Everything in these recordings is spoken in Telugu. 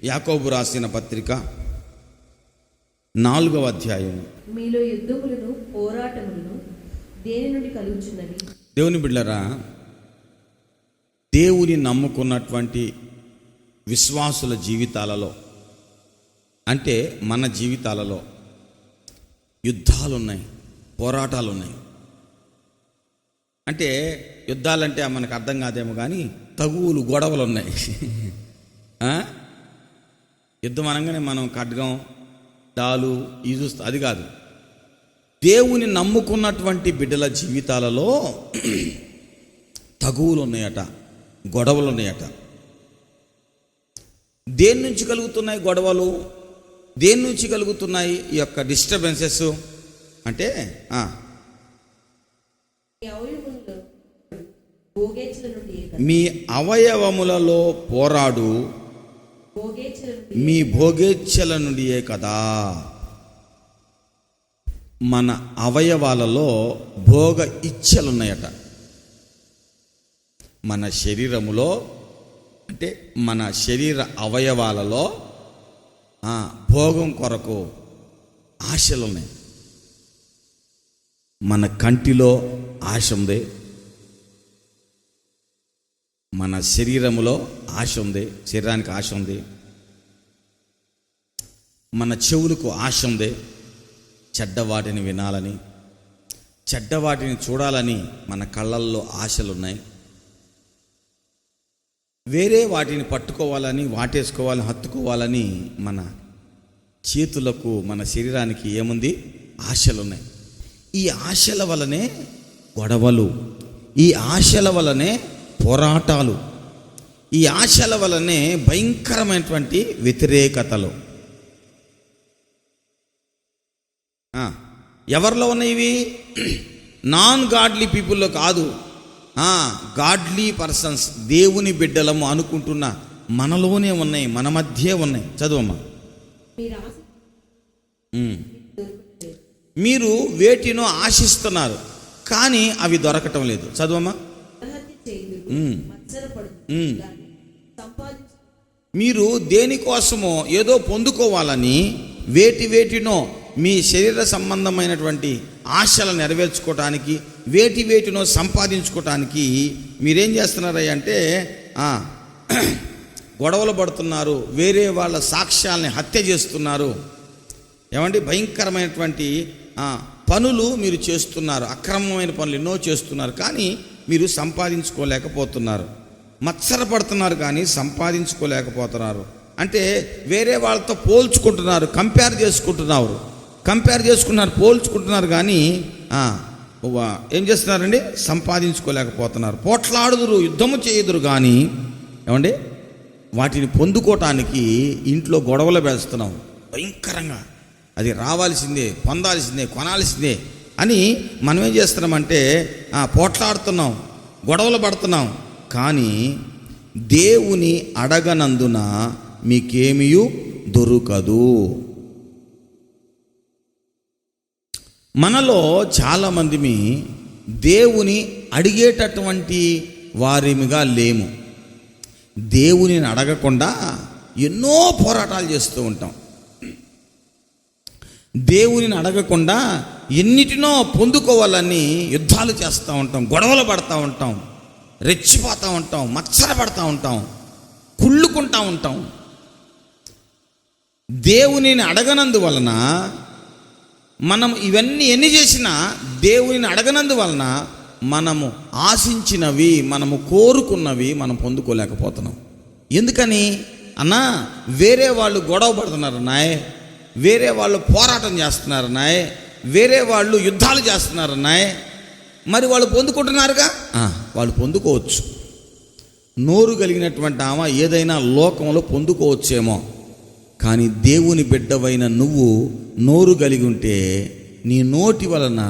యాకోబు రాసిన పత్రిక 4వ అధ్యాయం. మీలో యుద్ధములను పోరాటములను దేని నుండి కలుగుచున్నవి? దేవుని బిడ్డలారా, దేవుని నమ్ముకున్నటువంటి విశ్వాసుల జీవితాలలో, అంటే మన జీవితాలలో యుద్ధాలు ఉన్నాయి, పోరాటాలు ఉన్నాయి. అంటే యుద్ధాలంటే మనకు అర్థం కాదేమో కానీ తగువులు, గొడవలు ఉన్నాయి. యుద్ధం అనగానే మనం ఖడ్గం, డాలు ఈ చూస్తా, అది కాదు. దేవుని నమ్ముకున్నటువంటి బిడ్డల జీవితాలలో తగువులు ఉన్నాయట, గొడవలు ఉన్నాయట. దేని నుంచి కలుగుతున్నాయి గొడవలు? దేని నుంచి కలుగుతున్నాయి ఈ యొక్క డిస్టర్బెన్సెస్? అంటే మీ అవయవములలో పోరాడు మీ భోగేచ్ఛల నుండియే కదా. మన అవయవాలలో భోగ ఇచ్ఛలున్నాయట. మన శరీరములో, అంటే మన శరీర అవయవాలలో భోగం కొరకు ఆశలు ఉన్నాయి. మన కంటిలో ఆశ ఉంది, మన శరీరములో ఆశ ఉంది, శరీరానికి ఆశ ఉంది. మన చెవులకు ఆశ ఉంది, చెడ్డవాటిని వినాలని, చెడ్డవాటిని చూడాలని మన కళ్ళల్లో ఆశలున్నాయి. వేరే వాటిని పట్టుకోవాలని, వాటేసుకోవాలని, హత్తుకోవాలని మన చేతులకు, మన శరీరానికి ఏముంది? ఆశలున్నాయి. ఈ ఆశల వలనే గొడవలు, ఈ ఆశల వలనే పోరాటాలు, ఈ ఆశల వలనే భయంకరమైనటువంటి వ్యతిరేకతలు. ఎవరిలో ఉన్నాయి ఇవి? నాన్ గాడ్లీ పీపుల్లో కాదు, గాడ్లీ పర్సన్స్, దేవుని బిడ్డలము అనుకుంటున్న మనలోనే ఉన్నాయి, మన మధ్య ఉన్నాయి. చదువమ్మా. మీరు వేటినో ఆశిస్తున్నారు కానీ అవి దొరకటం లేదు. చదువమ్మా. మీరు దేనికోసమో ఏదో పొందుకోవాలని వేటినో మీ శరీర సంబంధమైనటువంటి ఆశలను నెరవేర్చుకోవటానికి, వేటినో సంపాదించుకోవటానికి మీరేం చేస్తున్నారయ్య అంటే గొడవలు పడుతున్నారు, వేరే వాళ్ళ సాక్ష్యాలని హత్య చేస్తున్నారు. ఏమండి? భయంకరమైనటువంటి పనులు మీరు చేస్తున్నారు, అక్రమమైన పనులు ఎన్నో చేస్తున్నారు, కానీ మీరు సంపాదించుకోలేకపోతున్నారు. మత్సరపడుతున్నారు కానీ సంపాదించుకోలేకపోతున్నారు. అంటే వేరే వాళ్ళతో పోల్చుకుంటున్నారు, కంపేర్ చేసుకున్నారు, పోల్చుకుంటున్నారు, కానీ ఏం చేస్తున్నారండి? సంపాదించుకోలేకపోతున్నారు. పోట్లాడుదురు, యుద్ధము చేయుదురు, కానీ ఏమండి వాటిని పొందుకోవటానికి ఇంట్లో గొడవలు వేస్తున్నాం భయంకరంగా. అది రావాల్సిందే, పొందాల్సిందే, కొనాల్సిందే అని మనం ఏం చేస్తున్నామంటే పోట్లాడుతున్నాం, గొడవలు పడుతున్నాం. కానీ దేవుని అడగనందున మీకేమీ దొరకదు. మనలో చాలామంది దేవుని అడిగేటటువంటి వారిమిగా లేము. దేవుని అడగకుండా ఎన్నో పోరాటాలు చేస్తూ ఉంటాం. దేవుని అడగకుండా ఎన్నిటినో పొందుకోవాలని యుద్ధాలు చేస్తూ ఉంటాం, గొడవలు పడుతూ ఉంటాం, రెచ్చిపోతూ ఉంటాం, మత్సరపడుతూ ఉంటాం, కుళ్ళుకుంటూ ఉంటాం. దేవునిని అడగనందువలన మనం ఇవన్నీ ఎన్ని చేసినా దేవునిని అడగనందువలన మనము ఆశించినవి, మనము కోరుకున్నవి మనం పొందుకోలేకపోతున్నాం. ఎందుకని అన్నా? వేరే వాళ్ళు గొడవ పడుతున్నారు నాయ్, వేరే వాళ్ళు పోరాటం చేస్తున్నారు నాయ్, వేరే వాళ్ళు యుద్ధాలు చేస్తున్నారు నాయ్, మరి వాళ్ళు పొందుకుంటున్నారుగా. వాళ్ళు పొందుకోవచ్చు. నోరు కలిగినటువంటి ఆమె ఏదైనా లోకంలో పొందుకోవచ్చేమో, కానీ దేవుని బిడ్డవైన నువ్వు నోరు కలిగి ఉంటే నీ నోటి వలన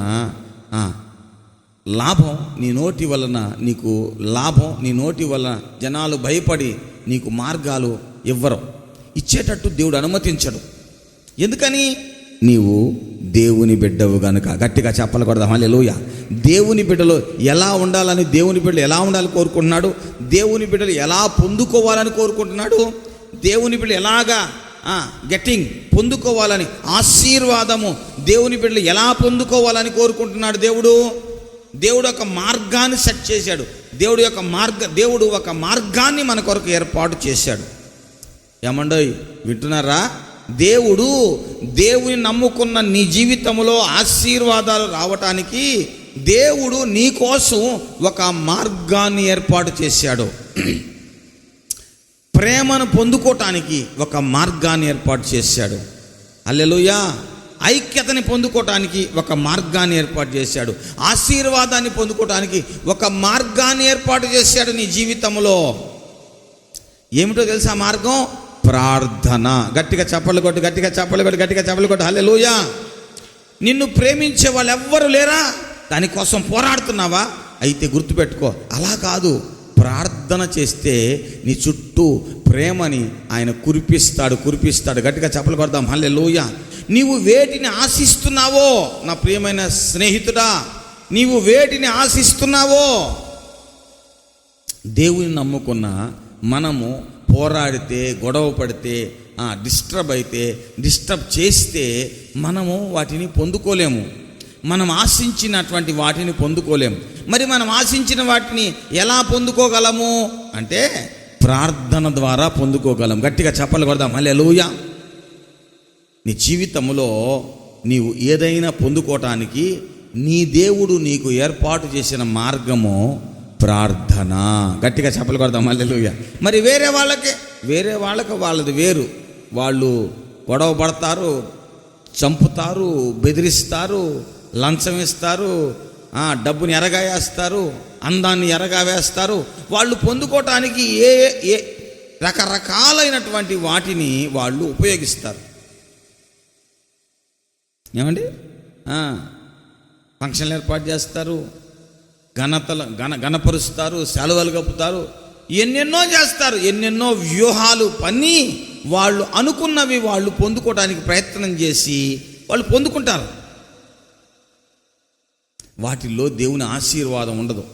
లాభం, నీ నోటి వలన నీకు లాభం, నీ నోటి వలన జనాలు భయపడి నీకు మార్గాలు ఇవ్వరు, ఇచ్చేటట్టు దేవుడు అనుమతించడు. ఎందుకని? నీవు దేవుని బిడ్డవు గనుక. గట్టిగా చెప్పలు కొడదాం హల్లెలూయా. దేవుని బిడ్డలు ఎలా ఉండాలని, దేవుని బిడ్డలు ఎలా ఉండాలని కోరుకుంటున్నాడు, దేవుని బిడ్డలు ఎలా పొందుకోవాలని కోరుకుంటున్నాడు. దేవుని బిడ్డలు ఎలాగా గెట్టింగ్ పొందుకోవాలని, ఆశీర్వాదము దేవుని బిడ్డలు ఎలా పొందుకోవాలని కోరుకుంటున్నాడు దేవుడు ఒక మార్గాన్ని సెట్ చేశాడు. దేవుడు ఒక మార్గాన్ని మన కొరకు ఏర్పాటు చేశాడు. ఏమండోయ్, వింటున్నారా? దేవుని నమ్ముకున్న నీ జీవితంలో ఆశీర్వాదాలు రావటానికి దేవుడు నీ కోసం ఒక మార్గాన్ని ఏర్పాటు చేశాడు. ప్రేమను పొందుకోవటానికి ఒక మార్గాన్ని ఏర్పాటు చేశాడు. హల్లెలూయా. ఐక్యతని పొందుకోవటానికి ఒక మార్గాన్ని ఏర్పాటు చేశాడు. ఆశీర్వాదాన్ని పొందుకోవటానికి ఒక మార్గాన్ని ఏర్పాటు చేశాడు నీ జీవితంలో. ఏమిటో తెలుసా మార్గం? ప్రార్థన. గట్టిగా చప్పట్లు కొట్టు. హల్లెలూయా. నిన్ను ప్రేమించే వాళ్ళు ఎవ్వరు లేరా? దానికోసం పోరాడుతున్నావా? అయితే గుర్తుపెట్టుకో, అలా కాదు. ప్రార్థన చేస్తే నీ చుట్టూ ప్రేమని ఆయన కురిపిస్తాడు. గట్టిగా చప్పట్లు కొడదాం. హల్లెలూయా. నీవు వేటిని ఆశిస్తున్నావో నా ప్రియమైన స్నేహితుడా, నీవు వేటిని ఆశిస్తున్నావో? దేవుని నమ్ముకున్న మనము పోరాడితే, గొడవ పడితే, డిస్టర్బ్ చేస్తే మనము వాటిని పొందుకోలేము. మనం ఆశించినటువంటి వాటిని పొందుకోలేము. మరి మనం ఆశించిన వాటిని ఎలా పొందుకోగలము అంటే ప్రార్థన ద్వారా పొందుకోగలం. గట్టిగా చప్పట్లు కొడదాం. హల్లెలూయా. నీ జీవితంలో నీవు ఏదైనా పొందుకోవటానికి నీ దేవుడు నీకు ఏర్పాటు చేసిన మార్గము ప్రార్థన. గట్టిగా చప్పట్లు కొడదాం. హల్లెలూయా. మరి వేరే వాళ్ళకి వాళ్ళది వేరు. వాళ్ళు గొడవ పడతారు, చంపుతారు, బెదిరిస్తారు, లంచం ఇస్తారు, డబ్బుని ఎరగావేస్తారు, అందాన్ని ఎరగావేస్తారు. వాళ్ళు పొందుకోవటానికి ఏ రకరకాలైనటువంటి వాటిని వాళ్ళు ఉపయోగిస్తారు. ఏమండి? ఫంక్షన్లు ఏర్పాటు చేస్తారు, గణపరుస్తారు, సెలవులు కప్పుతారు, ఎన్నెన్నో చేస్తారు. ఎన్నెన్నో వ్యూహాలు పన్ని వాళ్ళు అనుకున్నవి వాళ్ళు పొందుకోవడానికి ప్రయత్నం చేసి వాళ్ళు పొందుకుంటారు. వాటిల్లో దేవుని ఆశీర్వాదం ఉండదు.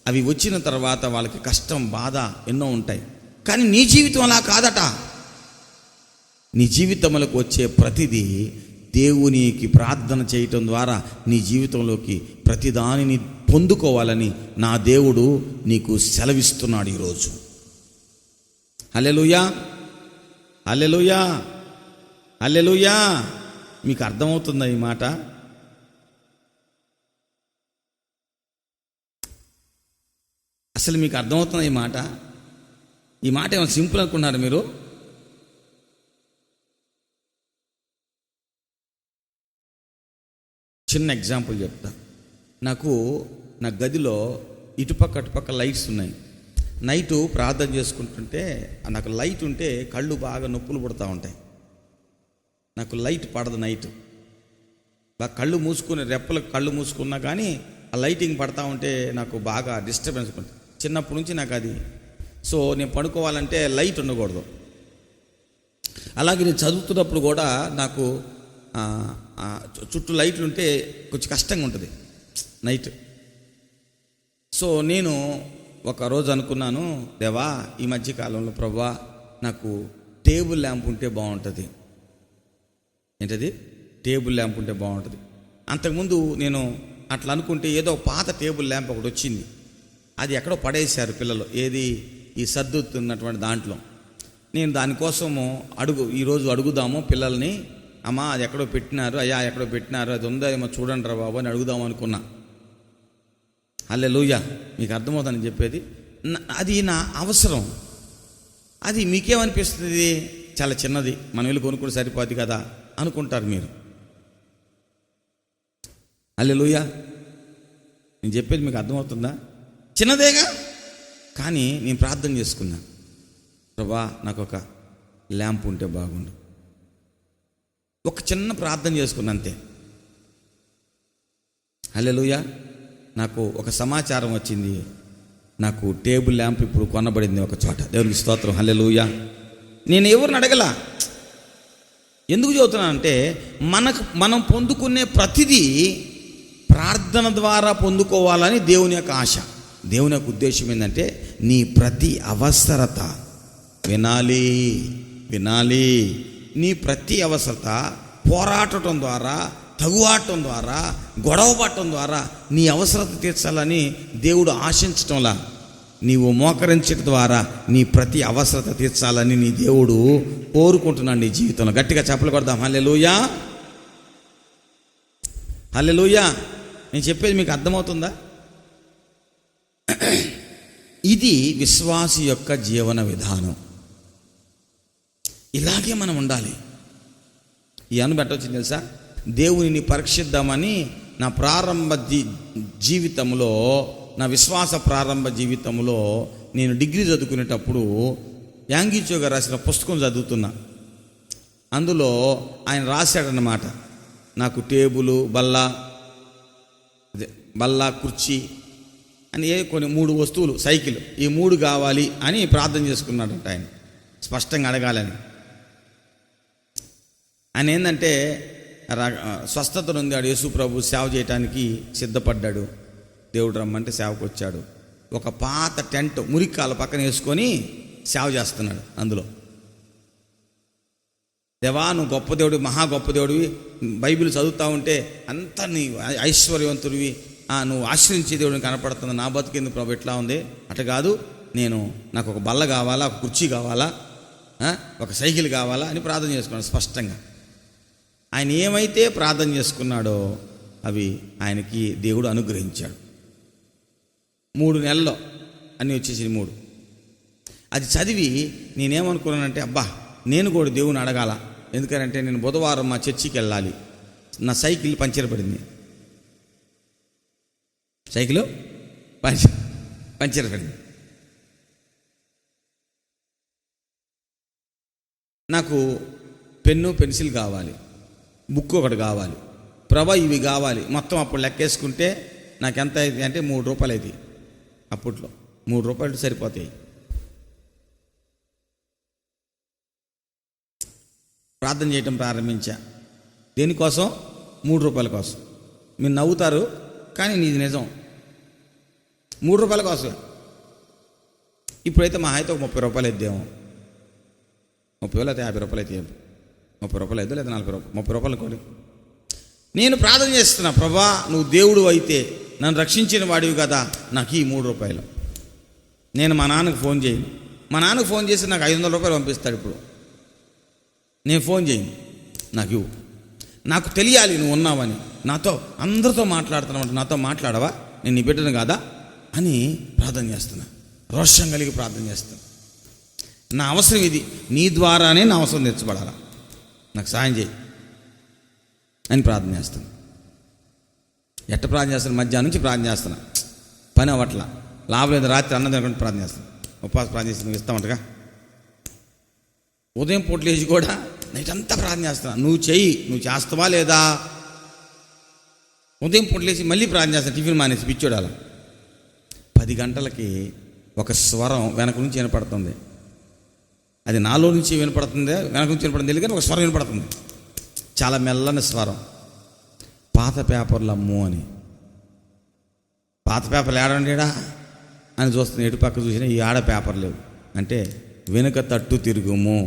అవి వచ్చిన తర్వాత వాళ్ళకి కష్టం, బాధ ఎన్నో ఉంటాయి. కానీ నీ జీవితం అలా కాదట. నీ జీవితంలోకి వచ్చే ప్రతిదీ దేవునికి ప్రార్థన చేయటం ద్వారా నీ జీవితంలోకి ప్రతిదానిని పొందుకోవాలని నా దేవుడు నీకు సెలవిస్తున్నాడు ఈరోజు. హల్లెలూయా. హల్లెలూయా. హల్లెలూయా. మీకు అర్థమవుతుందా ఈ మాట? అసలు మీకు అర్థమవుతుందా ఈ మాట? ఈ మాట ఏమైనా సింపుల్ అనుకున్నారు మీరు? చిన్న ఎగ్జాంపుల్ చెప్తా. నా గదిలో ఇటుపక్క అటుపక్క లైట్స్ ఉన్నాయి. నైటు ప్రార్థన చేసుకుంటుంటే నాకు లైట్ ఉంటే కళ్ళు బాగా నొప్పులు పుడతా ఉంటాయి. నాకు లైట్ పడదు. నైట్ బాగా కళ్ళు మూసుకుని, రెప్పలకు కళ్ళు మూసుకున్నా కానీ ఆ లైటింగ్ పడతా ఉంటే నాకు బాగా డిస్టర్బెన్స్ ఉంటుంది. చిన్నప్పటి నుంచి నాకు అది. సో నేను పడుకోవాలంటే లైట్ ఉండకూడదు. అలాగే నేను చదువుతున్నప్పుడు కూడా నాకు చుట్టూ లైట్లు ఉంటే కొంచెం కష్టంగా ఉంటుంది నైట్. సో నేను ఒకరోజు అనుకున్నాను, దేవా ఈ మధ్యకాలంలో ప్రభువా నాకు టేబుల్ ల్యాంప్ ఉంటే బాగుంటుంది. ఏంటది? టేబుల్ ల్యాంప్ ఉంటే బాగుంటుంది. అంతకుముందు నేను అట్లా అనుకుంటే ఏదో పాత టేబుల్ ల్యాంప్ ఒకటి వచ్చింది. అది ఎక్కడో పడేశారు పిల్లలు, ఏది ఈ సర్దుతున్నటువంటి దాంట్లో. నేను దానికోసము ఈరోజు అడుగుదాము పిల్లల్ని, అమ్మా అది ఎక్కడో పెట్టినారు, అయ్యా ఎక్కడో పెట్టినారు, అది ఉందా ఏమో చూడండి రా బాబు అని అడుగుదాం అనుకున్నా. హల్లెలూయా. మీకు అర్థమవుతుందని చెప్పేది. అది నా అవసరం. అది మీకేమనిపిస్తుంది? చాలా చిన్నది, మనం వెళ్ళి కొనుక్కుంటే సరిపోద్ది కదా అనుకుంటారు మీరు. హల్లెలూయా. నేను చెప్పేది మీకు అర్థమవుతుందా? చిన్నదేగా. కానీ నేను ప్రార్థన చేసుకున్నా, ప్రభా నాకు ఒక ల్యాంప్ ఉంటే బాగుండు. ఒక చిన్న ప్రార్థన చేసుకున్నా అంతే. హల్లెలూయా. నాకు ఒక సమాచారం వచ్చింది, నాకు టేబుల్ ల్యాంప్ ఇప్పుడు కొనబడింది ఒక చోట. దేవునికి స్తోత్రం. హల్లెలూయా. నేను ఎవరిని అడగలా. ఎందుకు చెబుతున్నానంటే మనం పొందుకునే ప్రతిదీ ప్రార్థన ద్వారా పొందుకోవాలని దేవుని యొక్క ఆశ. దేవుని యొక్క ఉద్దేశం ఏంటంటే నీ ప్రతి అవసరత వినాలి వినాలి. నీ ప్రతి అవసరత పోరాటం ద్వారా, తగువాటం ద్వారా, గొడవ పట్టడం ద్వారా నీ అవసరత తీర్చాలని దేవుడు ఆశించటంలా, నీవు మోకరించడం ద్వారా నీ ప్రతి అవసరత తీర్చాలని నీ దేవుడు కోరుకుంటున్నాడు నీ జీవితంలో. గట్టిగా చప్పలు కొడదాం. హల్లెలూయా, హల్లెలూయా. నేను చెప్పేది మీకు అర్థమవుతుందా? ఇది విశ్వాసి యొక్క జీవన విధానం. ఇలాగే మనం ఉండాలి. ఈ అనుబెట్టొచ్చింది తెలుసా? దేవునిని పరీక్షిద్దామని నా ప్రారంభ జీవితంలో, నా విశ్వాస ప్రారంభ జీవితంలో నేను డిగ్రీ చదువుకునేటప్పుడు యాంగీచో గారు రాసిన పుస్తకం చదువుతున్నా. అందులో ఆయన రాశాడనమాట, నాకు టేబులు, బల్ల, కుర్చీ అని కొన్ని 3 వస్తువులు, సైకిల్, ఈ 3 కావాలి అని ప్రార్థన చేసుకున్నాడంట ఆయన, స్పష్టంగా అడగాలని. ఆయన ఏంటంటే స్వస్థత నొందాడు. యేసు ప్రభు సేవ చేయడానికి సిద్ధపడ్డాడు. దేవుడు రమ్మంటే సేవకు వచ్చాడు. ఒక పాత టెంట్ మురికాల పక్కన వేసుకొని సేవ చేస్తున్నాడు. అందులో, దేవా నువ్వు గొప్ప దేవుడివి, మహా గొప్ప దేవుడివి, బైబిల్ చదువుతూ ఉంటే అంతా నీ ఐశ్వర్యవంతుడివి, నువ్వు ఆశ్రయించే దేవుడిని కనపడుతుంది, నా బతుకెందుకు ప్రభు ఎట్లా ఉంది? అట్లా కాదు, నాకు ఒక బల్ల కావాలా, ఒక కుర్చీ కావాలా, ఒక సైకిల్ కావాలా అని ప్రార్థన చేసుకున్నాడు స్పష్టంగా. ఆయన ఏమైతే ప్రార్థన చేసుకున్నాడో అవి ఆయనకి దేవుడు అనుగ్రహించాడు. 3 నెలల్లో అన్నీ వచ్చేసి 3. అది చదివి నేనేమనుకున్నానంటే, అబ్బా నేను కూడా దేవుని అడగాల. ఎందుకంటే నేను బుధవారం మా చర్చికి వెళ్ళాలి. నా సైకిల్ పంచర్ పడింది. సైకిల్ పంచర్ పడింది. నాకు పెన్ను, పెన్సిల్ కావాలి, బుక్ ఒకటి కావాలి, ప్రభా ఇవి కావాలి. మొత్తం అప్పుడు లెక్కేసుకుంటే నాకు ఎంత అయింది అంటే 3 రూపాయలు అయింది. అప్పట్లో 3 రూపాయలు సరిపోతాయి. ప్రార్థన చేయటం ప్రారంభించా. దేనికోసం? 3 రూపాయల కోసం. మీరు నవ్వుతారు కానీ నీది నిజం. 3 రూపాయల కోసం. ఇప్పుడైతే మా అయితే ఒక 30 రూపాయలు ఇద్దాము. 30 అయితే 50 రూపాయలు అయితే 30 రూపాయలు అయితే లేదా 40 రూపాయలు, 30 రూపాయలు కోడి. నేను ప్రార్థన చేస్తున్నా, ప్రభా నువ్వు దేవుడు అయితే నన్ను రక్షించిన వాడివి కదా, నాకు ఈ 3 రూపాయలు. నేను మా నాన్నకు ఫోన్ చేయను. మా నాన్నకు ఫోన్ చేసి నాకు 500 రూపాయలు పంపిస్తాడు. ఇప్పుడు నేను ఫోన్ చేయను, నాకు ఇవ్వు. నాకు తెలియాలి నువ్వు ఉన్నావని. నాతో అందరితో మాట్లాడుతున్నావు, నాతో మాట్లాడవా, నేను నీ బిడ్డను కాదా అని ప్రార్థన చేస్తున్నా. రోషం కలిగి ప్రార్థన చేస్తున్నా. నా అవసరం ఇది, నీ ద్వారానే నా అవసరం తీర్చబడాలా, నాకు సాయం చేయి అని ప్రార్థన చేస్తాను. ఎట్ట ప్రార్థన చేస్తాను? మధ్యాహ్నం నుంచి ప్రార్థన చేస్తున్నా, పని అవ్వట్లా, లాభం లేదు. రాత్రి అన్నం తినకుండా ప్రార్థన చేస్తాను. ఉపవాస ప్రార్థన చేస్తాను, నువ్వు ఇస్తామంటగా. ఉదయం పూట లేచి కూడా నైట్ అంతా ప్రార్థన చేస్తున్నా, నువ్వు చెయ్యి, నువ్వు చేస్తావా లేదా. ఉదయం పూట లేచి మళ్ళీ ప్రార్థన చేస్తాను, టిఫిన్ మానేసి పిచ్చోడాల. 10 గంటలకి ఒక స్వరం వెనక నుంచి వినపడుతుంది. అది నాలో నుంచి వినపడుతుంది, వెనక నుంచి వినపడుతుంది తెలియదు, కానీ ఒక స్వరం వినపడుతుంది, చాలా మెల్లని స్వరం. పాత పేపర్లు అమ్ము అని. పాత పేపర్లు ఏడండేడా అని చూస్తుంది. ఎటు పక్క చూసినా ఈ ఆడ పేపర్ లేవు. అంటే వెనుక తట్టు తిరుగుము.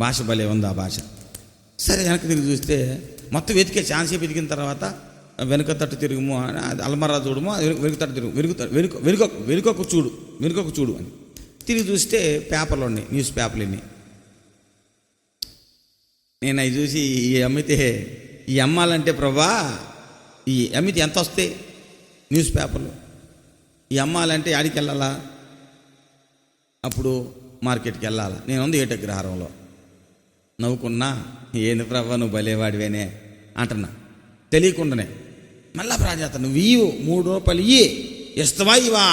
భాష భలే ఉంది ఆ భాష. సరే వెనక తిరిగి చూస్తే మొత్తం వెతికే ఛాన్స్ వెతికిన తర్వాత వెనుక తట్టు తిరుగుము అని, అల్మరా చూడము, వెనుక తట్టు తిరుగు, వెనుకొక చూడు అని తిరిగి చూస్తే పేపర్లు ఉన్నాయి, న్యూస్ పేపర్లు ఇన్ని. నేను అవి చూసి ఈ అమ్మితే, ఈ అమ్మాలంటే ప్రభా ఈ అమ్మితే ఎంత వస్తాయి న్యూస్ పేపర్లు, ఈ అమ్మాలంటే ఆడికి వెళ్ళాలా, అప్పుడు మార్కెట్కి వెళ్ళాలా. నేను ఉంది ఏటగ్రహారంలో. నవ్వుకున్నా, ఏంది ప్రభా నువ్వు భలేవాడివేనే అంటున్నా, తెలియకుండానే. మళ్ళా ప్రార్థన, నువ్వు ఇవ్వు 3 రూపాయలు ఇస్తావా ఇవా.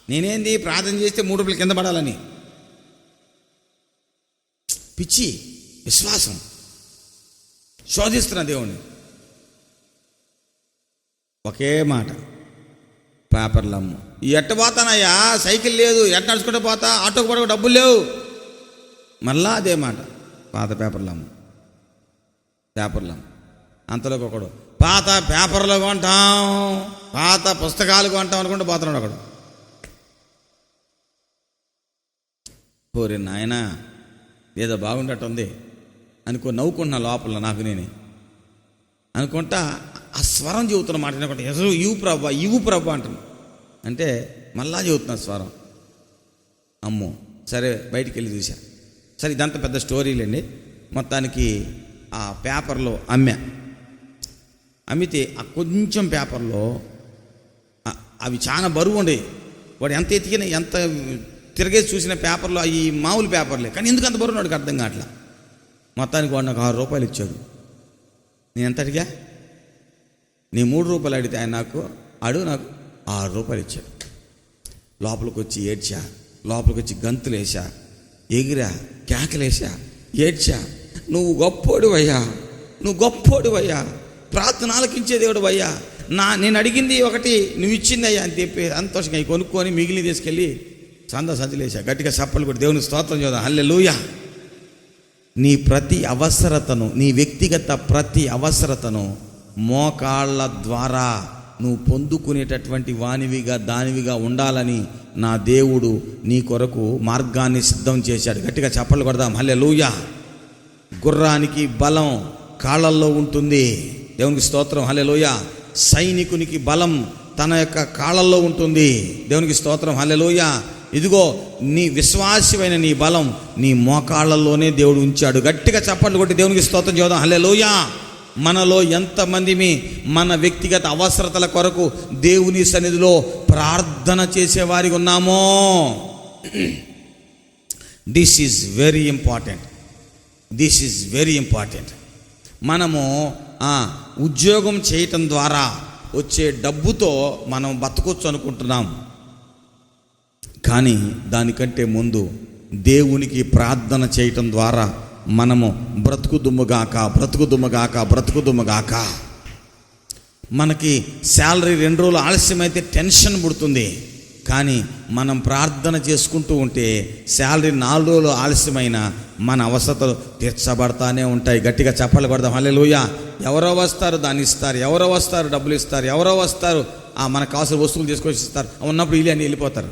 నేనేంది ప్రార్థన చేస్తే 3 రూపాయలు కింద పడాలని. పిచ్చి విశ్వాసం. శోధిస్తున్నా దేవుణ్ణి. ఒకే మాట, పేపర్లు అమ్ము. ఎట్ట పోతానయ్యా, సైకిల్ లేదు, ఎట్ట నడుచుకుంటూ పోతా, ఆటోకు పడక డబ్బులు లేవు. మళ్ళా అదే మాట, పాత పేపర్లు అమ్ము. అంతలోకి ఒకడు పాత పేపర్లు కొంటాం, పాత పుస్తకాలు కొంటాం అనుకుంటూ పోతున్నాడు ఒకడు. ఓరే నాయనా ఏదో బాగుండటుంది అనుకో నవ్వుకుంటున్నా లోపల నాకు నేనే అనుకుంటా. ఆ స్వరం చెబుతున్న మాట అనుకుంటా, ఇవ్వు ప్రభా అంటున్నా. అంటే మళ్ళా చెబుతున్నా స్వరం. అమ్మో సరే బయటికి వెళ్ళి చూసా. సరే ఇదంతా పెద్ద స్టోరీలండి. మొత్తానికి ఆ పేపర్లో అమ్మితే ఆ కొంచెం పేపర్లో అవి చాలా బరువు ఉండేవి. వాడు ఎంత ఎతికినా ఎంత తిరిగేసి చూసిన పేపర్లో అవి మామూలు పేపర్లే, కానీ ఎందుకు అంత బరువు వాడికి అర్థం కావట్లా. మొత్తానికి వాడు నాకు 6 రూపాయలు ఇచ్చాడు. నేను ఎంత అడిగా? నీ 3 రూపాయలు అడిగితే ఆయన నాకు 6 రూపాయలు ఇచ్చాడు. లోపలికి వచ్చి ఏడ్చా, లోపలికి వచ్చి గంతులేసా, ఎగిరా, కేకలేసా, ఏడ్చా. నువ్వు గొప్పోడివయ్యా, నువ్వు గొప్పోడివయ్యా, ప్రార్థన ఆలకించే దేవుడు అయ్యా, నేను అడిగింది ఒకటి, నువ్వు ఇచ్చిందయ్యా అని చెప్పి సంతోషంగా అవి కొనుక్కొని మిగిలిన తీసుకెళ్ళి సంతలేసా. గట్టిగా చప్పలు కొట్టి దేవుని స్తోత్రం చేద్దాం. హల్లెలూయా. నీ ప్రతి అవసరతను, నీ వ్యక్తిగత ప్రతి అవసరతను మోకాళ్ళ ద్వారా నువ్వు పొందుకునేటటువంటి దానివిగా ఉండాలని నా దేవుడు నీ కొరకు మార్గాన్ని సిద్ధం చేశాడు. గట్టిగా చప్పలు కొడదాం. హల్లెలూయా. గుర్రానికి బలం కాళ్ళల్లో ఉంటుంది. దేవునికి స్తోత్రం. హల్లెలూయా. సైనికునికి బలం తన యొక్క కాళ్ళల్లో ఉంటుంది. దేవునికి స్తోత్రం. హల్లెలూయా. ఇదిగో నీ విశ్వాసమైన నీ బలం నీ మోకాళ్ళల్లోనే దేవుడు ఉంచాడు. గట్టిగా చప్పట్లు కొట్టి దేవునికి స్తోత్రం చేద్దాం. హల్లెలూయా. మనలో ఎంతమంది మన వ్యక్తిగత అవసరతల కొరకు దేవుని సన్నిధిలో ప్రార్థన చేసేవారికి ఉన్నామో? This is very important. This is very important. మనము ఉద్యోగం చేయటం ద్వారా వచ్చే డబ్బుతో మనం బతకొచ్చు అనుకుంటున్నాం, కానీ దానికంటే ముందు దేవునికి ప్రార్థన చేయటం ద్వారా మనము బ్రతుకుదుమ్మగాక. మనకి శాలరీ 2 రోజులు ఆలస్యమైతే టెన్షన్ పుడుతుంది, కానీ మనం ప్రార్థన చేసుకుంటూ ఉంటే శాలరీ 4 రోజులు ఆలస్యమైన మన అవసరతలు తీర్చబడతానే ఉంటాయి. గట్టిగా చప్పలు కొడదాం. హల్లెలూయా. ఎవరో వస్తారు దాన్ని ఇస్తారు, ఎవరో వస్తారు డబ్బులు ఇస్తారు, ఎవరో వస్తారు మనకు కావాల్సిన వస్తువులు తీసుకొచ్చి ఇస్తారు. ఉన్నప్పుడు వీళ్ళు అని వెళ్ళిపోతారు.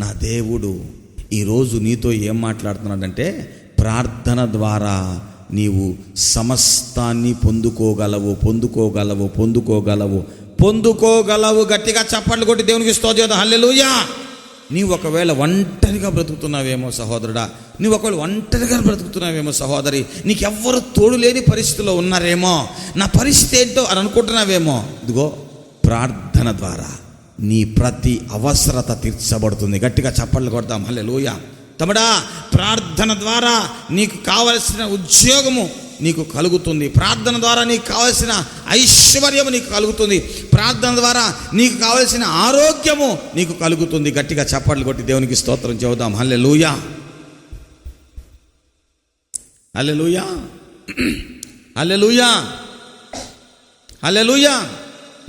నా దేవుడు ఈరోజు నీతో ఏం మాట్లాడుతున్నాడంటే, ప్రార్థన ద్వారా నీవు సమస్తాన్ని పొందుకోగలవు. గట్టిగా చప్పట్లు కొట్టి దేవునికి స్తోత్రం. హల్లెలూయా. నీవు ఒకవేళ ఒంటరిగా బ్రతుకుతున్నావేమో సహోదరుడా, నీవు ఒకవేళ ఒంటరిగా బ్రతుకుతున్నావేమో సహోదరి, నీకెవ్వరు తోడు లేని పరిస్థితిలో ఉన్నారేమో, నా పరిస్థితి ఏంటో అని అనుకుంటున్నావేమో. ఇదిగో ప్రార్థన ద్వారా నీ ప్రతి అవసరత తీర్చబడుతుంది. గట్టిగా చప్పట్లు కొడతాం. హల్లెలూయా. తమ్ముడా, ప్రార్థన ద్వారా నీకు కావలసిన ఉద్యోగము నీకు కలుగుతుంది. ప్రార్థన ద్వారా నీకు కావలసిన ఐశ్వర్యము నీకు కలుగుతుంది. ప్రార్థన ద్వారా నీకు కావలసిన ఆరోగ్యము నీకు కలుగుతుంది. గట్టిగా చప్పట్లు కొట్టి దేవునికి స్తోత్రం చెబుదాం. హల్లెలూయా. హల్లెలూయా. హల్లెలూయా. హల్లెలూయా.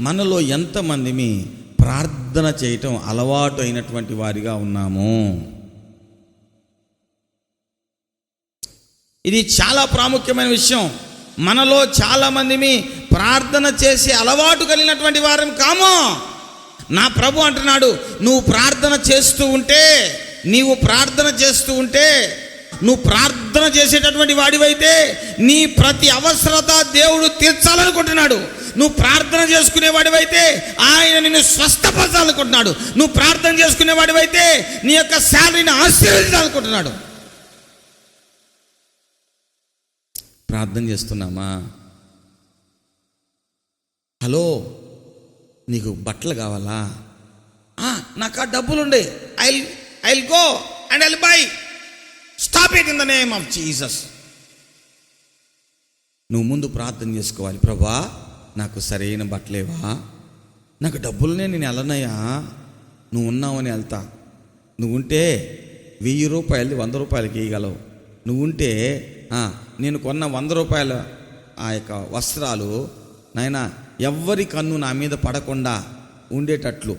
మనలో ఎంతమంది ప్రార్థన చేయటం అలవాటు అయినటువంటి వారిగా ఉన్నాము? ఇది చాలా ప్రాముఖ్యమైన విషయం. మనలో చాలామంది ప్రార్థన చేసే అలవాటు కలిగినటువంటి వారం కాము. నా ప్రభు అంటున్నాడు, నువ్వు ప్రార్థన చేసేటటువంటి వాడివైతే నీ ప్రతి అవసరత దేవుడు తీర్చాలనుకుంటున్నాడు. నువ్వు ప్రార్థన చేసుకునేవాడివైతే ఆయన నిన్ను స్వస్థపరచాలనుకుంటున్నాడు. నువ్వు ప్రార్థన చేసుకునేవాడివైతే నీ యొక్క శాలరీని ఆశీర్వదించాలనుకుంటున్నాడు. ప్రార్థన చేస్తున్నామా? హలో, నీకు బట్టలు కావాలా? నాకు ఆ డబ్బులుండే, I go and I buy. Stop it in the name of Jesus. నువ్వు ముందు ప్రార్థన చేసుకోవాలి. ప్రభా, నాకు సరైన బట్టలేవా? నాకు డబ్బులనే నేను వెళ్ళనయ్యా, నువ్వు ఉన్నావని వెళ్తా. నువ్వుంటే 1000 రూపాయలు 100 రూపాయలకి ఇవ్వగలవు. నువ్వుంటే నేను కొన్న 100 రూపాయల ఆ యొక్క వస్త్రాలు నాయనా ఎవ్వరి కన్ను నా మీద పడకుండా ఉండేటట్లు,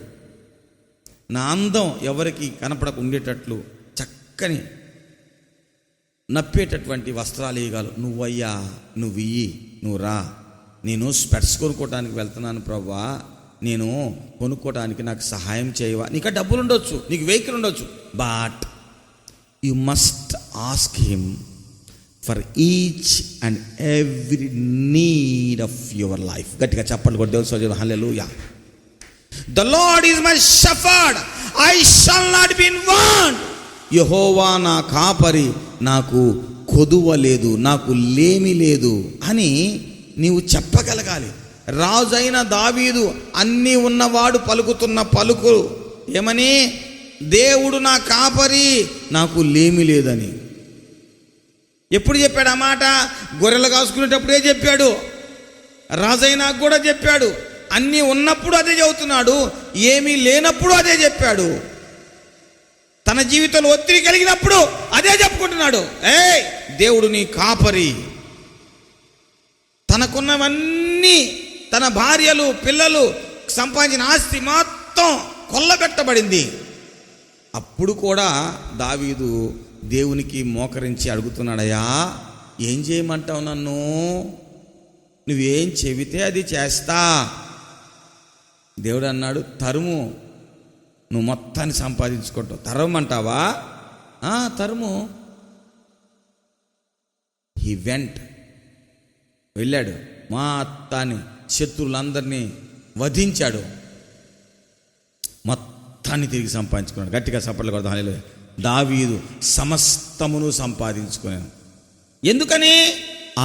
నా అందం ఎవరికి కనపడక ఉండేటట్లు చక్కని నప్పేటటువంటి వస్త్రాలు ఇవ్వగలవు. నువ్వయ్యా, నువ్వు ఇయ్యి, నువ్వు రా. నేను స్పెట్స్ కొనుక్కోవడానికి వెళ్తున్నాను ప్రభా, నేను కొనుక్కోవడానికి నాకు సహాయం చేయవా? నీకు డబ్బులు ఉండొచ్చు, నీకు వెహికల్ ఉండొచ్చు, but you must ask him for each and every need of your life. గట్టిగా చప్పట్లు కొట్టి దేవుని స్తోత్రం. Hallelujah. The Lord is my shepherd, I shall not be in want. యెహోవా నా కాపరి, నాకు కొదువ లేదు, నాకు లేమి లేదు అని నీవు చెప్పగలగాలి. రాజైన దావీదు అన్నీ ఉన్నవాడు పలుకుతున్న పలుకు ఏమని? దేవుడు నా కాపరి, నాకు లేమి లేదని. ఎప్పుడు చెప్పాడు ఆ మాట? గొర్రెలు కాసుకునేటప్పుడే చెప్పాడు, రాజైనా కూడా చెప్పాడు. అన్నీ ఉన్నప్పుడు అదే చెబుతున్నాడు, ఏమీ లేనప్పుడు అదే చెప్పాడు. తన జీవితంలో ఒత్తిడి కలిగినప్పుడు అదే చెప్పుకుంటున్నాడు. దేవుడు నీ కాపరి. తనకున్నవన్నీ, తన భార్యలు, పిల్లలు, సంపాదించిన ఆస్తి మొత్తం కొల్లబెట్టబడింది. అప్పుడు కూడా దావీదు దేవునికి మోకరించి అడుగుతున్నాడయ్యా, ఏం చేయమంటావు నన్ను? నువ్వేం చెబితే అది చేస్తా. దేవుడు అన్నాడు, తరుము, నువ్వు మొత్తాన్ని సంపాదించుకుంటావు. తరమంటావా? తరుము. హీ వెంట్, వెళ్ళాడు, మొత్తాన్ని శత్రువులందరినీ వధించాడు, మొత్తాన్ని తిరిగి సంపాదించుకున్నాడు. గట్టిగా చప్పట్లు కొడదాం. హల్లెలూయా. దావీదు సమస్తమును సంపాదించుకున్నాను. ఎందుకని?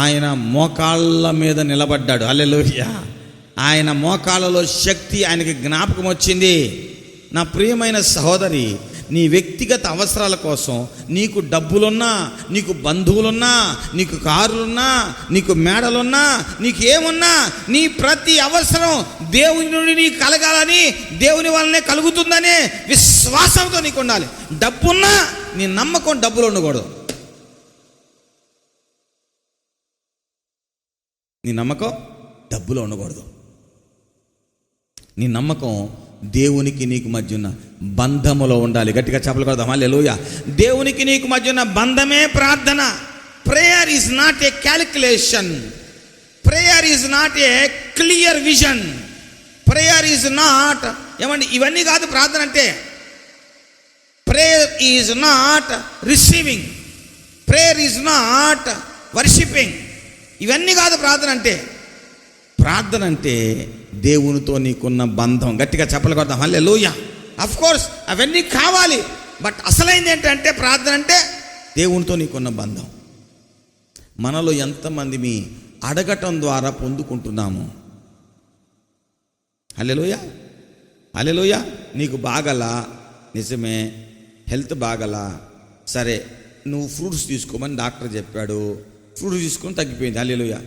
ఆయన మోకాళ్ళ మీద నిలబడ్డాడు. హల్లెలూయా. ఆయన మోకాళ్ళలో శక్తి ఆయనకి జ్ఞాపకం వచ్చింది. నా ప్రియమైన సహోదరి, నీ వ్యక్తిగత అవసరాల కోసం నీకు డబ్బులున్నా, నీకు బంధువులున్నా, నీకు కారులున్నా, నీకు మేడలున్నా, నీకు ఏమున్నా, నీ ప్రతి అవసరం దేవుని నుండి నీకు కలగాలని, దేవుని వల్లనే కలుగుతుందనే విశ్వాసంతో నీకు ఉండాలి. డబ్బున్నా నీ నమ్మకం డబ్బులు ఉండకూడదు. నీ నమ్మకం డబ్బులో ఉండకూడదు. నీ నమ్మకం దేవునికి నీకు మధ్య ఉన్న బంధములో ఉండాలి. గట్టిగా చెప్పలు కొడదాం. హల్లెలూయా. దేవునికి నీకు మధ్య ఉన్న బంధమే ప్రార్థన. Prayer is not a calculation. Prayer is not a clear vision. Prayer is not, ఏమండి, ఇవన్నీ కాదు ప్రార్థన అంటే. Prayer is not receiving, prayer is not worshipping. ఇవన్నీ కాదు ప్రార్థన అంటే. ప్రార్థన అంటే దేవునితో నీకున్న బంధం. గట్టిగా చెప్పలు కొడదాం. హల్లెలూయా. ఆఫ్ కోర్స్ అవన్నీ కావాలి, బట్ అసలైంది ఏంటంటే ప్రార్థన అంటే దేవునితో నీకున్న బంధం. మనలో ఎంతమంది మీ అడగటం ద్వారా పొందుకుంటున్నాము? హల్లెలూయా. హల్లెలూయా. నీకు బాగలా, నిజమే, హెల్త్ బాగలా, సరే నువ్వు ఫ్రూట్స్ తీసుకోమని డాక్టర్ చెప్పాడు, ఫ్రూట్స్ తీసుకొని తగ్గిపోయింది. హల్లెలూయా.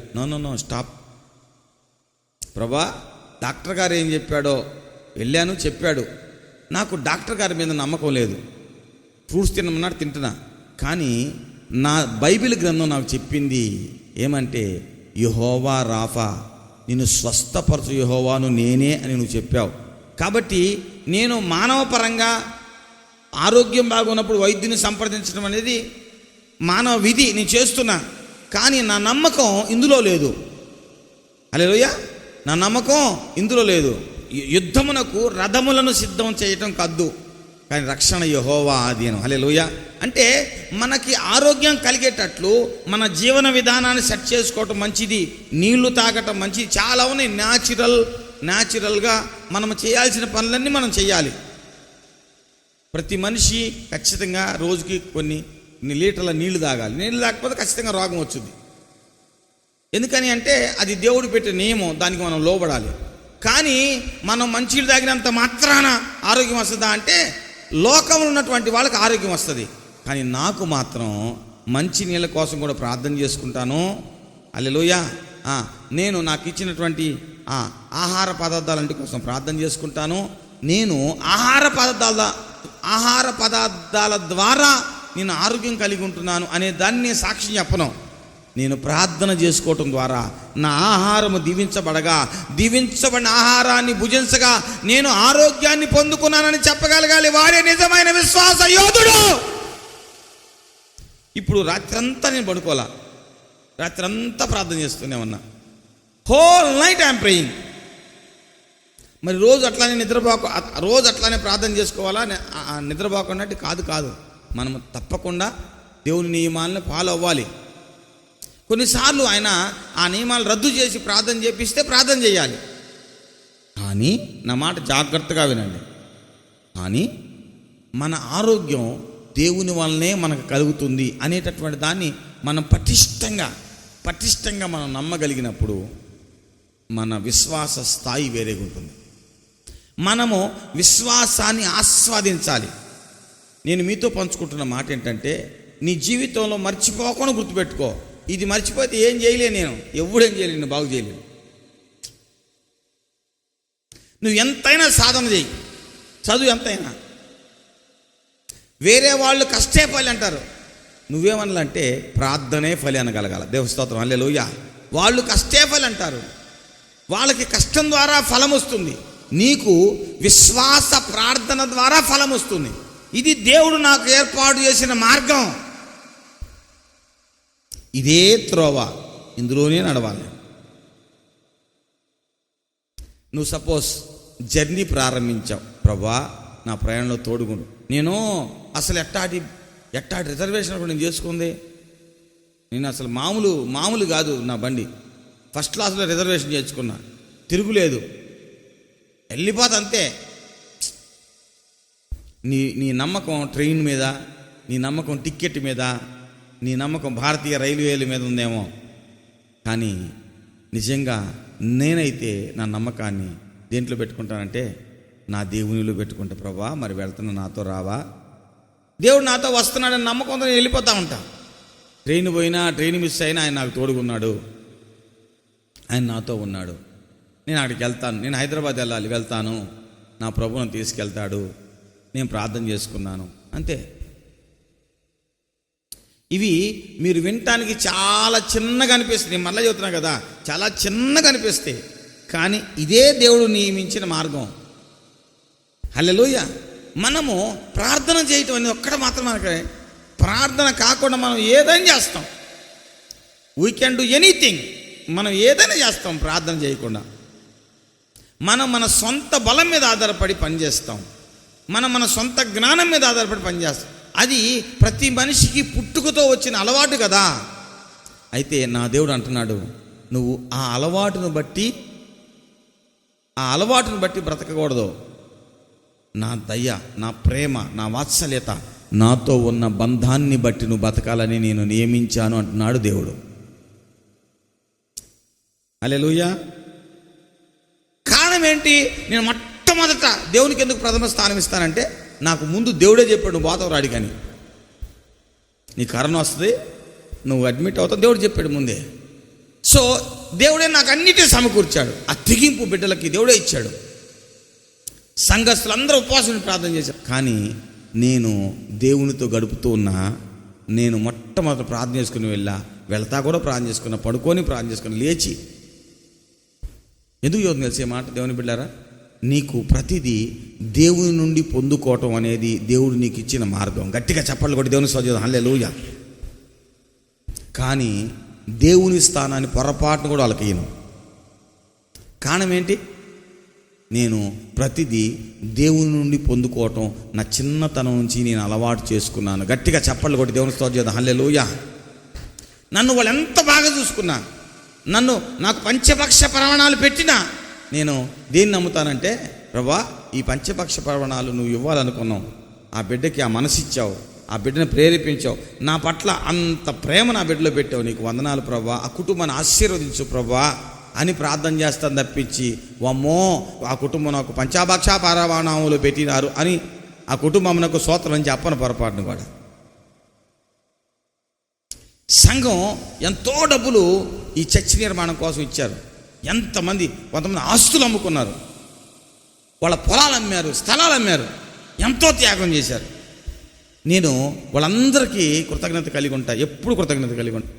No stop. ప్రభా, డాక్టర్ గారు ఏం చెప్పాడో వెళ్ళాను, చెప్పాడు, నాకు డాక్టర్ గారి మీద నమ్మకం లేదు. ఫ్రూట్స్ తినమన్నాడు, తింటున్నా. కానీ నా బైబిల్ గ్రంథం నాకు చెప్పింది ఏమంటే, యెహోవా రాఫా, నిన్ను స్వస్థపరచు యెహోవాను నేనే అని నువ్వు చెప్పావు. కాబట్టి నేను మానవ పరంగా ఆరోగ్యం బాగున్నప్పుడు వైద్యుని సంప్రదించడం అనేది మానవ విధి, నేను చేస్తున్నా. కానీ నా నమ్మకం ఇందులో లేదు. హల్లెలూయా. నా నమ్మకం ఇందులో లేదు. యుద్ధమునకు రథములను సిద్ధం చేయటం కద్దు, కానీ రక్షణ యెహోవా ఆధీనం. హల్లెలూయా. అంటే మనకి ఆరోగ్యం కలిగేటట్లు మన జీవన విధానాన్ని సెట్ చేసుకోవటం మంచిది, నీళ్లు తాగటం మంచిది, చాలా ఉన్నాయి. న్యాచురల్గా మనం చేయాల్సిన పనులన్నీ మనం చేయాలి. ప్రతి మనిషి ఖచ్చితంగా రోజుకి కొన్ని లీటర్ల నీళ్లు తాగాలి. నీళ్లు తాగకపోతే ఖచ్చితంగా రోగం వచ్చింది. ఎందుకని అంటే అది దేవుడు పెట్టే నియమం, దానికి మనం లోబడాలి. కానీ మనం మంచినీళ్ళు తాగినంత మాత్రాన ఆరోగ్యం వస్తుందా అంటే, లోకంలో ఉన్నటువంటి వాళ్ళకి ఆరోగ్యం వస్తుంది. కానీ నాకు మాత్రం మంచి నీళ్ళ కోసం కూడా ప్రార్థన చేసుకుంటాను. హల్లెలూయా. నేను నాకు ఇచ్చినటువంటి ఆహార పదార్థాలంటి కోసం ప్రార్థన చేసుకుంటాను. నేను ఆహార పదార్థాల ద్వారా నేను ఆరోగ్యం కలిగి ఉంటున్నాను అనే దాన్ని సాక్షి చెప్పను. నేను ప్రార్థన చేసుకోవటం ద్వారా నా ఆహారము దీవించబడిన ఆహారాన్ని భుజించగా నేను ఆరోగ్యాన్ని పొందుకున్నానని చెప్పగలగాలి. వాడే నిజమైన విశ్వాస యోధుడు. ఇప్పుడు రాత్రంతా నేను పడుకోవాలా, రాత్రంతా ప్రార్థన చేస్తూనే ఉన్నా. Whole night I'm praying. మరి రోజు అట్లానే ప్రార్థన చేసుకోవాలా? నిద్రపోకున్నట్టు కాదు. మనం తప్పకుండా దేవుని నియమాలను ఫాలో అవ్వాలి. కొన్నిసార్లు ఆయన ఆ నియమాలు రద్దు చేసి ప్రార్థన చేపిస్తే ప్రార్థన చేయాలి. కానీ నా మాట జాగ్రత్తగా వినండి. కానీ మన ఆరోగ్యం దేవుని వల్లనే మనకు కలుగుతుంది అనేటటువంటి దాన్ని మనం పటిష్టంగా మనం నమ్మగలిగినప్పుడు మన విశ్వాస స్థాయి వేరేగా ఉంటుంది. మనము విశ్వాసాన్ని ఆస్వాదించాలి. నేను మీతో పంచుకుంటున్న మాట ఏంటంటే, నీ జీవితంలో మర్చిపోకుండా గుర్తుపెట్టుకో. ఇది మర్చిపోతే ఏం చేయలే, నేను ఎప్పుడేం చేయలేను, నేను బాగు చేయలేను. నువ్వు ఎంతైనా సాధన చేయి, చదువు ఎంతైనా. వేరే వాళ్ళు కష్టే ఫలి అంటారు, నువ్వేమనాలంటే ప్రార్థనే ఫలి అనగలగాల. దేవస్తోత్రం, హల్లెలూయా. వాళ్ళు కష్టే ఫలి అంటారు, వాళ్ళకి కష్టం ద్వారా ఫలం వస్తుంది. నీకు విశ్వాస ప్రార్థన ద్వారా ఫలం వస్తుంది. ఇది దేవుడు నాకు ఏర్పాటు చేసిన మార్గం, ఇదే త్రోవ, ఇందులోనే నడవాలి. నువ్వు సపోజ్ జర్నీ ప్రారంభించావు, ప్రభా నా ప్రయాణంలో తోడుగుండు. నేను అసలు ఎట్టాటి రిజర్వేషన్ కూడా నేను చేసుకుంది. నేను అసలు మామూలు కాదు, నా బండి ఫస్ట్ క్లాస్లో రిజర్వేషన్ చేసుకున్నా, తిరుగులేదు, వెళ్ళిపోతా అంతే. నీ నమ్మకం ట్రైన్ మీద, నీ నమ్మకం టికెట్ మీద, నీ నమ్మకం భారతీయ రైల్వేల మీద ఉందేమో. కానీ నిజంగా నేనైతే నా నమ్మకాన్ని దేంట్లో పెట్టుకుంటానంటే నా దేవునిలో పెట్టుకుంటా. ప్రభా మరి వెళ్తున్నా, నాతో రావా, దేవుడు నాతో వస్తున్నాడని నమ్మకంతో నేను వెళ్ళిపోతూ ఉంటా. ట్రైన్ పోయినా, ట్రైన్ మిస్ అయినా ఆయన నాకు తోడుగున్నాడు, ఆయన నాతో ఉన్నాడు. నేను అక్కడికి వెళ్తాను, నేను హైదరాబాద్ వెళ్తాను, నా ప్రభువును తీసుకెళ్తాడు, నేను ప్రార్థన చేసుకున్నాను, అంతే. ఇవి మీరు వినటానికి చాలా చిన్నగా అనిపిస్తుంది, నేను మళ్ళీ చెబుతున్నా కదా, చాలా చిన్నగా అనిపిస్తాయి. కానీ ఇదే దేవుడు నియమించిన మార్గం. హల్లెలూయా. మనము ప్రార్థన చేయటం అనేది ఒక్కటి మాత్రం మనకి ప్రార్థన కాకుండా మనం ఏదైనా చేస్తాం. వీ కెన్ డూ ఎనీథింగ్, మనం ఏదైనా చేస్తాం ప్రార్థన చేయకుండా. మనం మన సొంత బలం మీద ఆధారపడి పనిచేస్తాం, మన సొంత జ్ఞానం మీద ఆధారపడి పనిచేస్తాం. అది ప్రతి మనిషికి పుట్టుకతో వచ్చిన అలవాటు కదా. అయితే నా దేవుడు అంటున్నాడు, నువ్వు ఆ అలవాటును బట్టి బ్రతకకూడదు. నా దయ, నా ప్రేమ, నా వాత్సల్యత, నాతో ఉన్న బంధాన్ని బట్టి నువ్వు బతకాలని నేను నియమించాను అంటున్నాడు దేవుడు. హల్లెలూయా. కారణం ఏంటి? నేను మొట్టమొదట దేవునికి ఎందుకు ప్రథమ స్థానం ఇస్తానంటే, నాకు ముందు దేవుడే చెప్పాడు నువ్వు పోతావు రాడికని. నీ కరోనా వస్తుంది, నువ్వు అడ్మిట్ అవుతావు, దేవుడు చెప్పాడు ముందే. సో దేవుడే నాకు అన్నిటి సమకూర్చాడు. ఆ తెగింపు బిడ్డలకి దేవుడే ఇచ్చాడు. సంఘస్థులందరూ ఉపవాసం ప్రార్థన చేశారు. కానీ నేను దేవునితో గడుపుతూ ఉన్నా, నేను మొట్టమొదట ప్రార్థన చేసుకుని వెళ్తా కూడా ప్రార్థన చేసుకున్నా, పడుకొని ప్రార్థన చేసుకుని లేచి. ఎందుకు చదువుతుంది తెలిసే మాట దేవుని బిడ్డారా, నీకు ప్రతిదీ దేవుని నుండి పొందుకోవటం అనేది దేవుడు నీకు ఇచ్చిన మార్గం. గట్టిగా చప్పట్లు కొట్టి దేవుని స్తోత్రం, హల్లెలూయా. కానీ దేవుని స్థానాన్ని పొరపాటును కూడా వాళ్ళకి ఇయ్యను. కారణం ఏంటి? నేను ప్రతిదీ దేవుని నుండి పొందుకోవటం నా చిన్నతనం నుంచి నేను అలవాటు చేసుకున్నాను. గట్టిగా చప్పట్లు కొట్టి దేవుని స్తోత్రం, హల్లెలూయా. నన్ను వాళ్ళు ఎంత బాగా చూసుకున్నా, నాకు పంచపక్ష పరమాణాలు పెట్టినా, నేను దేన్ని నమ్ముతానంటే, ప్రభా ఈ పంచపక్ష పరమాణాలు నువ్వు ఇవ్వాలనుకున్నావు, ఆ బిడ్డకి ఆ మనసు ఇచ్చావు, ఆ బిడ్డను ప్రేరేపించావు, నా పట్ల అంత ప్రేమ నా బిడ్డలో పెట్టావు, నీకు వందనాలు ప్రభా, ఆ కుటుంబాన్ని ఆశీర్వదించు ప్రభా అని ప్రార్థన చేస్తాను తప్పించి, వమ్మో ఆ కుటుంబం నాకు పంచాభక్ష పరమాణాములు పెట్టినారు అని ఆ కుటుంబం నాకు స్తోత్రం అని చెప్పను పొరపాటును కూడా. సంఘం ఎంతో డబ్బులు ఈ చర్చ్ నిర్మాణం కోసం ఇచ్చారు. కొంతమంది ఆస్తులు అమ్ముకున్నారు, వాళ్ళ పొలాలు అమ్మారు, స్థలాలు అమ్మారు, ఎంతో త్యాగం చేశారు. నేను వాళ్ళందరికీ కృతజ్ఞత కలిగి ఉంటా, ఎప్పుడు కృతజ్ఞత కలిగి ఉంటా.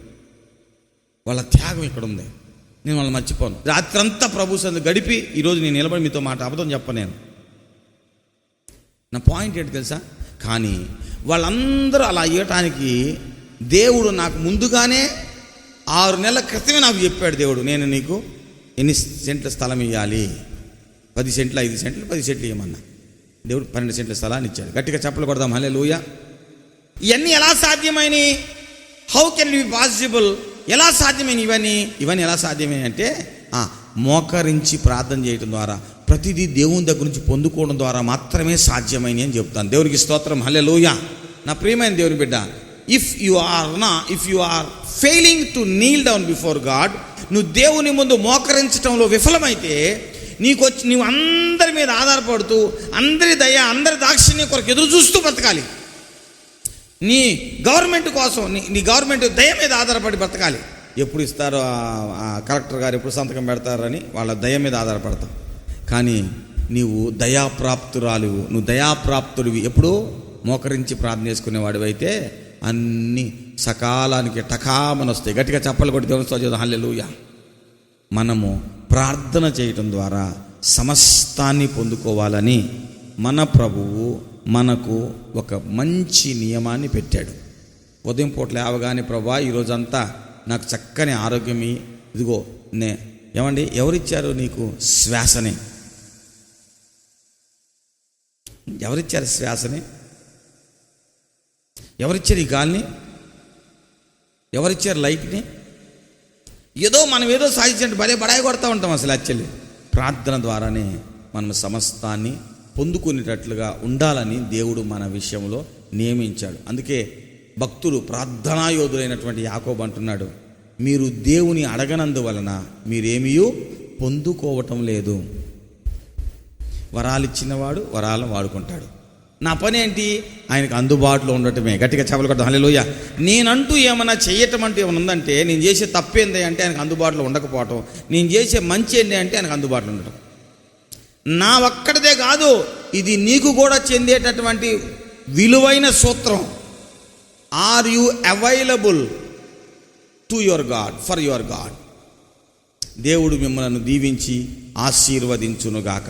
వాళ్ళ త్యాగం ఇక్కడ ఉంది, నేను వాళ్ళని మర్చిపోను. రాత్రంతా ప్రభు సందు గడిపి ఈరోజు నేను నిలబడి మీతో మాట అబద్ధం చెప్పను. నేను నా పాయింట్ ఏంటి తెలుసా? కానీ వాళ్ళందరూ అలా ఇవ్వటానికి దేవుడు నాకు ముందుగానే 6 నెలల క్రితమే నాకు చెప్పాడు. దేవుడు, నేను నీకు ఎన్ని సెంట్ల స్థలం ఇవ్వాలి, 10 సెంట్లు 5 సెంట్లు 10 సెంట్లు ఇవ్వమన్నా. దేవుడు 12 సెంట్ల స్థలాన్ని ఇచ్చాడు. గట్టిగా చప్పలు కొడదాం, హల్లెలూయా. ఇవన్నీ ఎలా సాధ్యమైనవి? How can be possible? ఎలా సాధ్యమైన ఇవన్నీ ఎలా సాధ్యమైన అంటే మోకరించి ప్రార్థన చేయడం ద్వారా, ప్రతిదీ దేవుని దగ్గర నుంచి పొందుకోవడం ద్వారా మాత్రమే సాధ్యమైనవి అని చెప్తాను. దేవునికి స్తోత్రం, హల్లెలూయా. నా ప్రియమైన దేవుని బిడ్డ, if you are failing to kneel down before God, నువ్వు దేవుని ముందు మోకరించడంలో విఫలమైతే నువ్వు అందరి మీద ఆధారపడుతూ, అందరి దయ, అందరి దాక్షిణ్యం కొరకు ఎదురు చూస్తూ బ్రతకాలి. నీ గవర్నమెంట్ కోసం, నీ గవర్నమెంట్ దయ మీద ఆధారపడి బ్రతకాలి. ఎప్పుడు ఇస్తారో ఆ కలెక్టర్ గారు ఎప్పుడు సంతకం పెడతారని వాళ్ళ దయ మీద ఆధారపడతాం. కానీ నువ్వు దయాప్రాప్తుడివి ఎప్పుడు మోకరించి ప్రార్థన చేసుకునేవాడివి అయితే అన్నీ సకాలానికి టకామని వస్తాయి. గట్టిగా చప్పలు కొట్టి దేవుని స్తోత్రం, హల్లెలూయా. మనము ప్రార్థన చేయటం ద్వారా సమస్తాన్ని పొందుకోవాలని మన ప్రభువు మనకు ఒక మంచి నియమాన్ని పెట్టాడు. ఉదయం పూట లేవగానే, ప్రభువా ఈరోజంతా నాకు చక్కని ఆరోగ్యం ఇదిగో ఏమండి, ఎవరిచ్చారు నీకు శ్వాసని? ఎవరిచ్చారు శ్వాసని? ఎవరిచ్చారు ఈ గాలిని? ఎవరిచ్చారు లైట్ని? మనం ఏదో సాధించినట్టు బడాయి కొడతా ఉంటాం. అసలు యాక్చువల్లీ ప్రార్థన ద్వారానే మనం సమస్తాన్ని పొందుకునేటట్లుగా ఉండాలని దేవుడు మన విషయంలో నియమించాడు. అందుకే భక్తులు, ప్రార్థనాయోధులైనటువంటి యాకోబు అంటున్నాడు, మీరు దేవుని అడగనందువలన మీరేమీ పొందుకోవటం లేదు. వరాలు ఇచ్చినవాడు వరాలను వాడుకుంటాడు. నా పని ఏంటి? ఆయనకు అందుబాటులో ఉండటమే. గట్టిగా చెప్పలు కొట్టడం, హల్లెలూయా. నేనంటూ ఏమన్నా చేయటం అంటూ ఏమైనా ఉందంటే, నేను చేసే తప్పేంది అంటే ఆయనకు అందుబాటులో ఉండకపోవటం, నేను చేసే మంచి ఏంటి అంటే ఆయనకు అందుబాటులో ఉండటం. నా ఒక్కడిదే కాదు, ఇది నీకు కూడా చెందేటటువంటి విలువైన సూత్రం. Are you available to your God, for your God? దేవుడు మిమ్మల్ని దీవించి ఆశీర్వదించునుగాక.